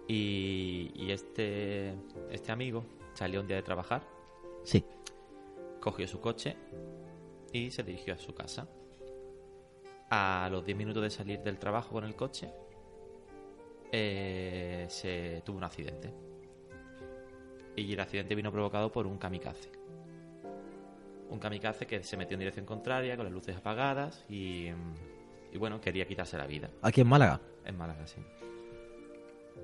S2: Y este amigo salió un día de trabajar.
S1: Sí.
S2: Cogió su coche y se dirigió a su casa. A los 10 minutos de salir del trabajo con el coche, se tuvo un accidente. Y el accidente vino provocado por un kamikaze. Un kamikaze que se metió en dirección contraria, con las luces apagadas y bueno, quería quitarse la vida.
S1: ¿Aquí en Málaga?
S2: En Málaga, sí.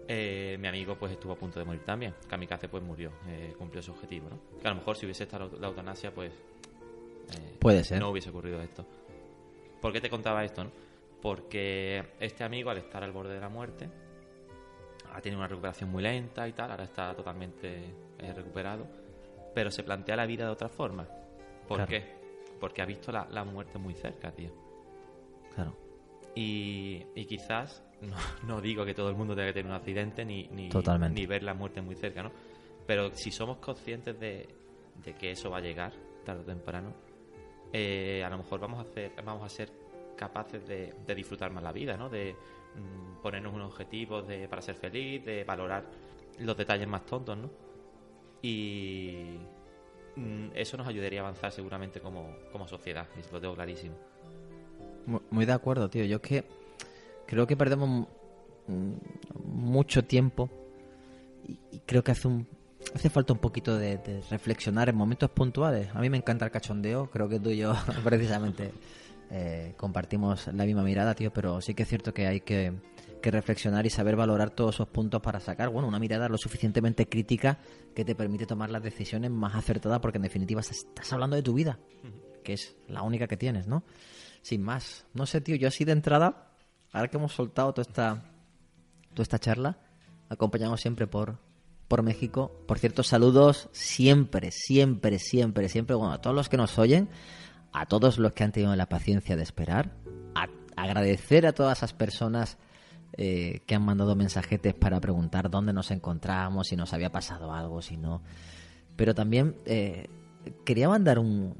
S2: Mi amigo pues estuvo a punto de morir también. Kamikaze pues murió, cumplió su objetivo, ¿no? Que a lo mejor si hubiese estado la eutanasia pues
S1: puede ser.
S2: No hubiese ocurrido esto. ¿Por qué te contaba esto, no? Porque este amigo, al estar al borde de la muerte, ha tenido una recuperación muy lenta y tal, ahora está totalmente recuperado, pero se plantea la vida de otra forma. ¿Por qué? Porque ha visto la muerte muy cerca, tío.
S1: Claro.
S2: Y quizás, no digo que todo el mundo tenga que tener un accidente ni ver la muerte muy cerca, ¿no? Pero si somos conscientes de que eso va a llegar tarde o temprano, a lo mejor vamos a ser capaces de disfrutar más la vida, ¿no? De ponernos unos objetivos para ser feliz, de valorar los detalles más tontos, ¿no? Y eso nos ayudaría a avanzar seguramente como sociedad, y eso lo tengo clarísimo.
S1: Muy de acuerdo, tío. Yo es que creo que perdemos mucho tiempo y creo que hace falta un poquito de reflexionar en momentos puntuales. A mí me encanta el cachondeo, creo que tú y yo precisamente compartimos la misma mirada, tío, pero sí que es cierto que hay que reflexionar y saber valorar todos esos puntos para sacar, bueno, una mirada lo suficientemente crítica que te permite tomar las decisiones más acertadas, porque en definitiva estás hablando de tu vida, que es la única que tienes, ¿no? Sin más. No sé, tío, yo así de entrada, ahora que hemos soltado toda esta charla, acompañamos siempre por México. Por cierto, saludos siempre, bueno, a todos los que nos oyen, a todos los que han tenido la paciencia de esperar, a agradecer a todas esas personas que han mandado mensajetes para preguntar dónde nos encontramos, si nos había pasado algo, si no. Pero también quería mandar un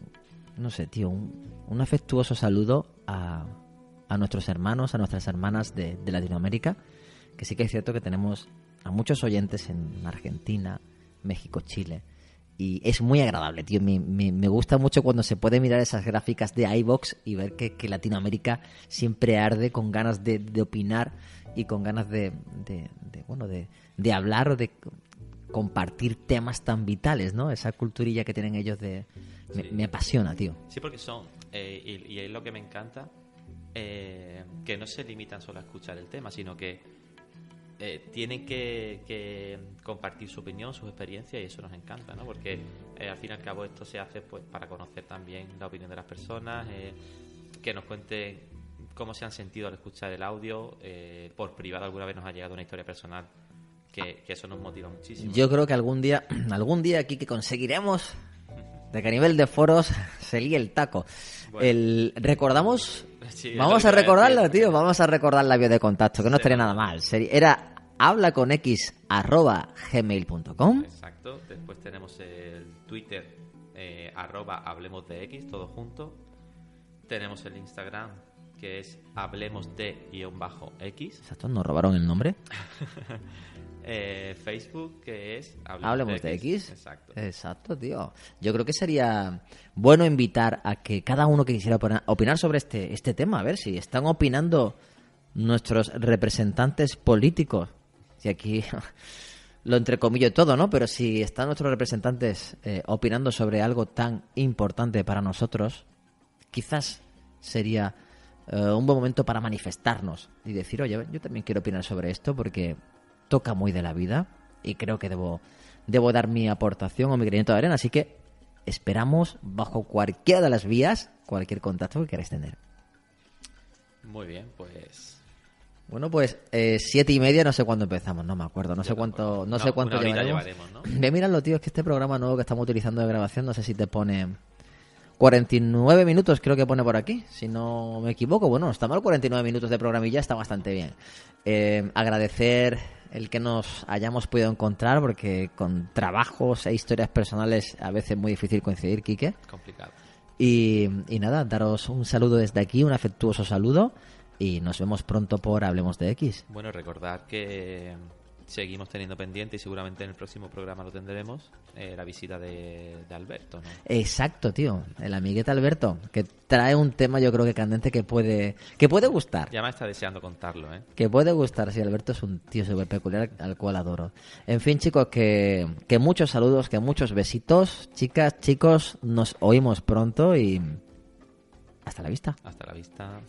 S1: afectuoso saludo a nuestros hermanos, a nuestras hermanas de Latinoamérica, que sí que es cierto que tenemos a muchos oyentes en Argentina, México, Chile, y es muy agradable, tío. Me gusta mucho cuando se puede mirar esas gráficas de iVoox y ver que Latinoamérica siempre arde con ganas de opinar y con ganas de hablar o de compartir temas tan vitales, ¿no? Esa culturilla que tienen ellos me apasiona, tío.
S2: Sí, porque son, y es lo que me encanta, que no se limitan solo a escuchar el tema, sino que tienen que compartir su opinión, sus experiencias, y eso nos encanta, ¿no? Porque al fin y al cabo esto se hace pues para conocer también la opinión de las personas, que nos cuenten cómo se han sentido al escuchar el audio. Por privado alguna vez nos ha llegado una historia personal que eso nos motiva muchísimo.
S1: Yo creo que algún día aquí que conseguiremos de que a nivel de foros se líe el taco. Bueno. ¿Recordamos? Sí, vamos a recordarlo, tío. Vamos a recordar la vía de contacto, que no estaría nada mal. Era hablaconx@gmail.com.
S2: Exacto. Después tenemos el Twitter @hablemosdex, todo junto. Tenemos el Instagram, que es hablemosde_x.
S1: Exacto, nos robaron el nombre.
S2: Facebook, que es
S1: Hablemos de X.
S2: Exacto.
S1: Exacto, tío. Yo creo que sería bueno invitar a que cada uno que quisiera opinar sobre este tema, a ver si están opinando nuestros representantes políticos. Y aquí lo entrecomillo todo, ¿no? Pero si están nuestros representantes opinando sobre algo tan importante para nosotros, quizás sería un buen momento para manifestarnos y decir, oye, yo también quiero opinar sobre esto porque toca muy de la vida y creo que debo dar mi aportación o mi granito de arena. Así que esperamos bajo cualquiera de las vías cualquier contacto que queráis tener.
S2: Muy bien, pues...
S1: Bueno, pues 7:30, no sé cuándo empezamos, no me acuerdo, no sé cuánto llevaremos, ¿no? Ve, míralo, tío, es que este programa nuevo que estamos utilizando de grabación, no sé si te pone 49 minutos, creo que pone por aquí, si no me equivoco. Bueno, no está mal, 49 minutos de programilla, está bastante bien. Agradecer el que nos hayamos podido encontrar, porque con trabajos e historias personales a veces es muy difícil coincidir, Quique.
S2: Complicado.
S1: Y nada, daros un saludo desde aquí, un afectuoso saludo, y nos vemos pronto por Hablemos de X.
S2: Bueno, recordad que seguimos teniendo pendiente, y seguramente en el próximo programa lo tendremos, la visita de Alberto, ¿no?
S1: Exacto, tío. El amiguete Alberto, que trae un tema yo creo que candente que puede gustar.
S2: Ya me está deseando contarlo, ¿eh?
S1: Que puede gustar, sí, Alberto es un tío súper peculiar al cual adoro. En fin, chicos, que muchos saludos, que muchos besitos. Chicas, chicos, nos oímos pronto y hasta la vista.
S2: Hasta la vista.